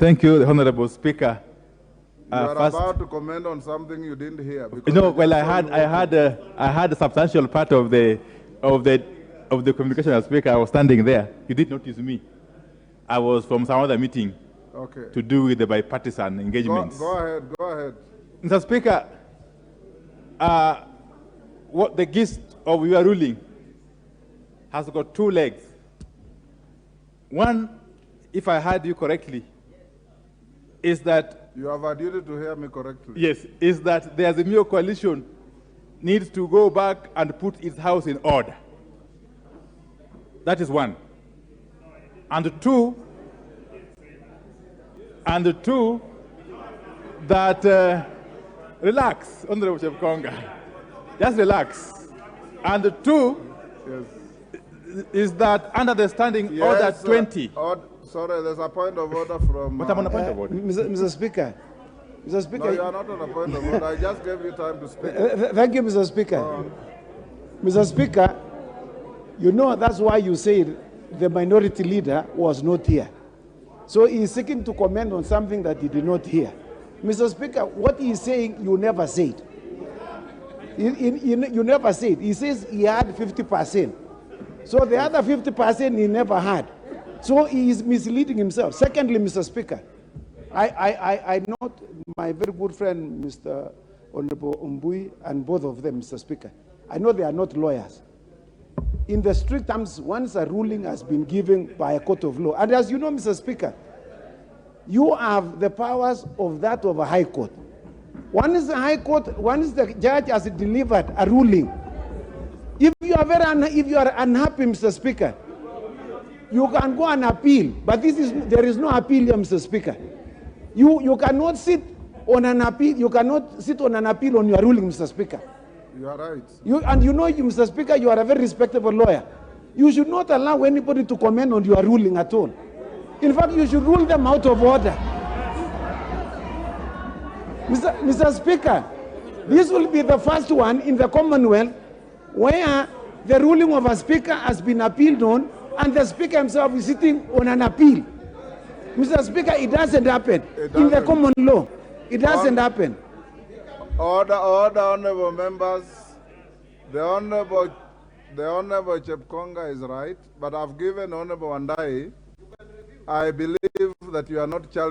Thank you, Honorable Speaker. You are about to comment on something you didn't hear. No, well, I had a substantial part of the communication as Speaker. I was standing there. You did notice me. I was from some other meeting. Okay. To do with the bipartisan engagements. Go ahead. Mr. Speaker, what the gist of your ruling has got two legs. One, if I heard you correctly, is that... You have a duty to hear me correctly. Yes, is that the Azimio coalition needs to go back and put its house in order. That is one. And two, that relax, Honorable Chepkonga. Just relax. And the two is that under the standing order 20. Sorry, there's a point of order from... But I'm on a point of order. Mr. Speaker. Mr. Speaker. No, you are not on a point of order. I just gave you time to speak. Thank you, Mr. Speaker. Mr. Speaker, you know that's why you said the minority leader was not here. So he is seeking to comment on something that he did not hear. Mr. Speaker, what he is saying, you never said. You never said. He says he had 50%. So the other 50% he never had. So he is misleading himself. Secondly, Mr. Speaker, I note my very good friend, Mr. Honorable Mbui, and both of them, Mr. Speaker. I know they are not lawyers. In the strict terms, once a ruling has been given by a court of law, and as you know, Mr. Speaker, you have the powers of that of a high court. One is the high court, one is the judge has delivered a ruling. If you are unhappy, Mr. Speaker, you can go and appeal, but there is no appeal here, Mr. Speaker. You cannot sit on an appeal. You cannot sit on an appeal on your ruling, Mr. Speaker. You are right. You know, Mr. Speaker, you are a very respectable lawyer. You should not allow anybody to comment on your ruling at all. In fact, you should rule them out of order. Mr. Speaker, this will be the first one in the Commonwealth where the ruling of a speaker has been appealed on and the speaker himself is sitting on an appeal. Mr. Speaker, it doesn't happen. In the common law. It doesn't happen. Order, honorable members. The honorable Chepkonga is right, but I've given Honorable Wandayi. I believe that you are not challenging